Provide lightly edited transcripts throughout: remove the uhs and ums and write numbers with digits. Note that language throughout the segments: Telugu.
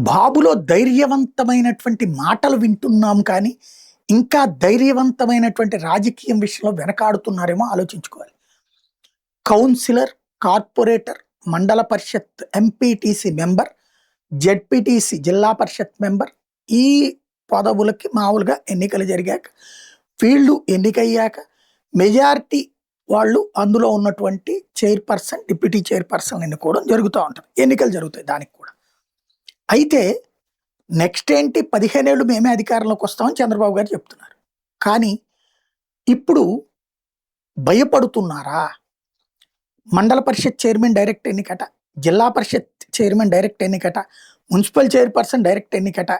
బాబులో ధైర్యవంతమైనటువంటి మాటలు వింటున్నాం కానీ, ఇంకా ధైర్యవంతమైనటువంటి రాజకీయం విషయంలో వెనకాడుతున్నారేమో ఆలోచించుకోవాలి. కౌన్సిలర్, కార్పొరేటర్, మండల పరిషత్ ఎంపీటీసీ మెంబర్, జెడ్పీటీసీ జిల్లా పరిషత్ మెంబర్ ఈ పదవులకి మామూలుగా ఎన్నికలు జరిగాక, ఫీల్డు ఎన్నికయ్యాక మెజారిటీ వాళ్ళు అందులో ఉన్నటువంటి చైర్పర్సన్, డిప్యూటీ చైర్పర్సన్ ఎన్నుకోవడం జరుగుతూ ఉంటుంది. ఎన్నికలు జరుగుతాయి దానికి కూడా. అయితే నెక్స్ట్ ఏంటి 15 ఏళ్ళు మేమే అధికారంలోకి వస్తామని చంద్రబాబు గారు చెప్తున్నారు. కానీ ఇప్పుడు భయపడుతున్నారా? మండల పరిషత్ చైర్మన్ డైరెక్ట్ ఎన్నికట, జిల్లా పరిషత్ చైర్మన్ డైరెక్ట్ ఎన్నికట, మున్సిపల్ చైర్పర్సన్ డైరెక్ట్ ఎన్నికట,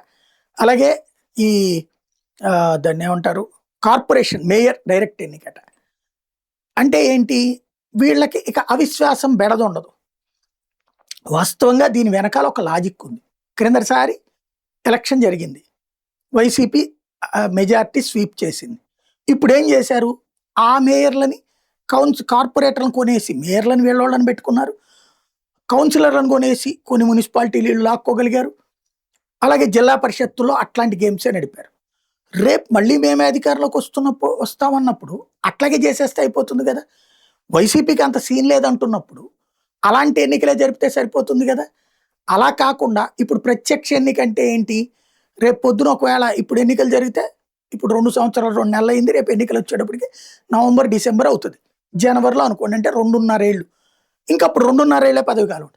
అలాగే ఈ దాన్ని ఏమంటారు కార్పొరేషన్ మేయర్ డైరెక్ట్ ఎన్నికట. అంటే ఏంటి? వీళ్ళకి ఇక అవిశ్వాసం బెడదుండదు. వాస్తవంగా దీని వెనకాల ఒక లాజిక్ ఉంది. క్రిందటిసారి ఎలక్షన్ జరిగింది, వైసీపీ మెజార్టీ స్వీప్ చేసింది. ఇప్పుడు ఏం చేశారు? ఆ మేయర్లని కార్పొరేటర్లను కొనేసి మేయర్లను వీళ్ళని పెట్టుకున్నారు, కౌన్సిలర్లను కొనేసి కొన్ని మున్సిపాలిటీలు లాక్కోగలిగారు, అలాగే జిల్లా పరిషత్తుల్లో అట్లాంటి గేమ్సే నడిపారు. రేపు మళ్ళీ మేమే అధికారంలోకి వస్తామన్నప్పుడు అట్లాగే చేసేస్తే అయిపోతుంది కదా. వైసీపీకి అంత సీన్ లేదంటున్నప్పుడు అలాంటి ఎన్నికలే జరిపితే సరిపోతుంది కదా. అలా కాకుండా ఇప్పుడు ప్రత్యక్ష ఎన్నిక అంటే ఏంటి? రేపు పొద్దున ఒకవేళ ఇప్పుడు ఎన్నికలు జరిగితే, ఇప్పుడు 2 సంవత్సరాలు 2 నెలలు అయింది, రేపు ఎన్నికలు వచ్చేటప్పటికి నవంబర్ డిసెంబర్ అవుతుంది, జనవరిలో అనుకోండి, అంటే 2.5 ఏళ్ళు. ఇంకా అప్పుడు 2.5 ఏళ్ళే పదవి కాలం.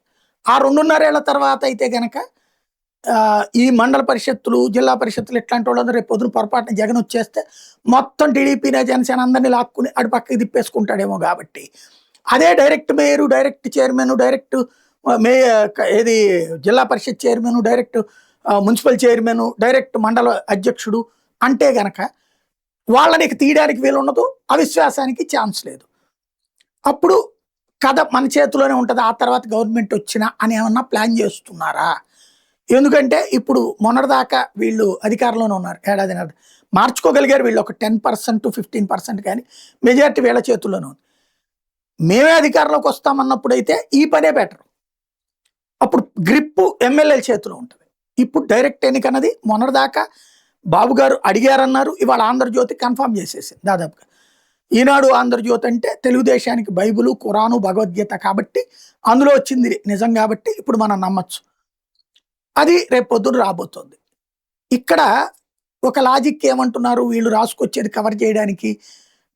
ఆ 2.5 ఏళ్ల తర్వాత అయితే గనక ఈ మండల పరిషత్తులు, జిల్లా పరిషత్తులు ఇట్లాంటి వాళ్ళందరూ రేపు పొద్దున పొరపాటున జగన్ వచ్చేస్తే మొత్తం టీడీపీనే జనసేన అందరినీ లాక్కుని అటు పక్కకి తిప్పేసుకుంటాడేమో. కాబట్టి అదే direct mayor, direct chairman, direct ఏది zilla parishad chairman, direct municipal chairman, direct మండల అధ్యక్షుడు అంటే గనక వాళ్ళని తీయడానికి వీలు ఉండదు, అవిశ్వాసానికి ఛాన్స్ లేదు. అప్పుడు కథ మన చేతిలోనే ఉంటుంది, ఆ తర్వాత గవర్నమెంట్ వచ్చినా అని ఏమన్నా ప్లాన్ చేస్తున్నారా? ఎందుకంటే ఇప్పుడు మొన్నటిదాకా వీళ్ళు అధికారంలోనే ఉన్నారు, ఏడాదిన్నర మార్చుకోగలిగారు వీళ్ళు ఒక 10% 15%, కానీ మెజారిటీ వీళ్ళ చేతుల్లోనే ఉంది. మేమే అధికారంలోకి వస్తామన్నప్పుడు అయితే ఈ పనే బెటర్. అప్పుడు గ్రిప్పు ఎమ్మెల్యేల చేతిలో ఉంటుంది. ఇప్పుడు డైరెక్ట్ ఎన్నికన్నది మొన్నటిదాకా బాబు గారు అడిగారన్నారు, ఇవాళ ఆంధ్రజ్యోతి కన్ఫర్మ్ చేసేసింది దాదాపుగా. ఈనాడు ఆంధ్రజ్యోతి అంటే తెలుగుదేశానికి బైబులు, ఖురాను, భగవద్గీత కాబట్టి అందులో వచ్చింది నిజం కాబట్టి ఇప్పుడు మనం నమ్మచ్చు. అది రేపు పొద్దున రాబోతోంది. ఇక్కడ ఒక లాజిక్ ఏమంటున్నారు వీళ్ళు, రాసుకొచ్చేది కవర్ చేయడానికి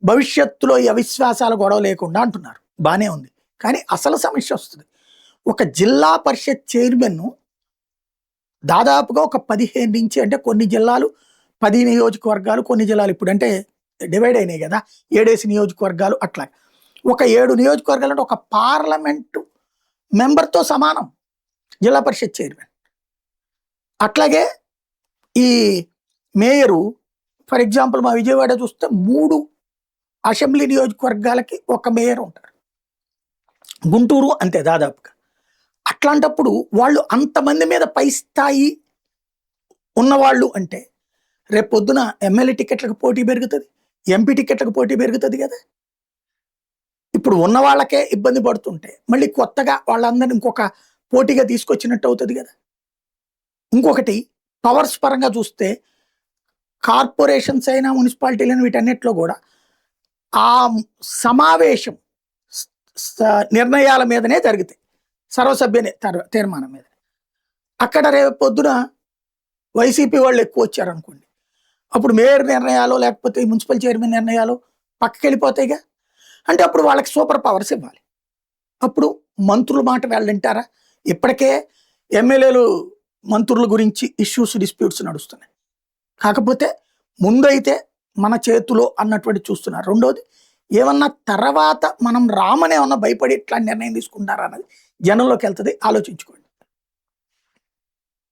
భవిష్యత్తులో ఈ అవిశ్వాసాల గొడవ లేకుండా అంటున్నారు. బానే ఉంది, కానీ అసలు సమస్య వస్తుంది. ఒక జిల్లా పరిషత్ చైర్మన్ దాదాపుగా ఒక 15 నుంచి, అంటే కొన్ని జిల్లాలు 10 నియోజకవర్గాలు, కొన్ని జిల్లాలు ఇప్పుడు అంటే డివైడ్ అయినాయి కదా, 7 నియోజకవర్గాలు, అట్లా ఒక 7 నియోజకవర్గాలు అంటే ఒక పార్లమెంటు మెంబర్తో సమానం జిల్లా పరిషత్ చైర్మన్. అట్లాగే ఈ మేయరు, ఫర్ ఎగ్జాంపుల్ మా విజయవాడ చూస్తే 3 అసెంబ్లీ నియోజకవర్గాలకి ఒక మేయర్ ఉంటారు, గుంటూరు అంతే దాదాపుగా. అట్లాంటప్పుడు వాళ్ళు అంతమంది మీద పై స్థాయి ఉన్నవాళ్ళు అంటే రేపు పొద్దున ఎమ్మెల్యే టికెట్లకు పోటీ పెరుగుతుంది, ఎంపీ టికెట్లకు పోటీ పెరుగుతుంది కదా. ఇప్పుడు ఉన్న వాళ్ళకే ఇబ్బంది పడుతుంటే మళ్ళీ కొత్తగా వాళ్ళందరినీ ఇంకొక పోటీగా తీసుకొచ్చినట్టు అవుతుంది కదా. ఇంకొకటి పవర్స్ పరంగా చూస్తే కార్పొరేషన్స్ అయినా మున్సిపాలిటీలను వీటన్నిటిలో కూడా ఆ సమావేశం నిర్ణయాల మీదనే జరుగుతాయి, సర్వసభ్య తీర్మానం మీద. అక్కడ రేపు పొద్దున వైసీపీ వాళ్ళు ఎక్కువ వచ్చారనుకోండి, అప్పుడు మేయర్ నిర్ణయాలు లేకపోతే మున్సిపల్ చైర్మన్ నిర్ణయాలు పక్కకి వెళ్ళిపోతాయిగా. అంటే అప్పుడు వాళ్ళకి సూపర్ పవర్స్ ఇవ్వాలి. అప్పుడు మంత్రుల మాట వాళ్ళు వింటారా? ఇప్పటికే ఎమ్మెల్యేలు మంత్రుల గురించి ఇష్యూస్, డిస్ప్యూట్స్ నడుస్తున్నాయి. కాకపోతే ముందైతే మన చేతిలో అన్నటువంటి చూస్తున్నారు. రెండోది ఏమన్నా తర్వాత మనం రామనే ఏమన్నా భయపడి ఇట్లాంటి నిర్ణయం తీసుకుంటారా అన్నది జనంలోకి వెళ్తుంది, ఆలోచించుకోండి.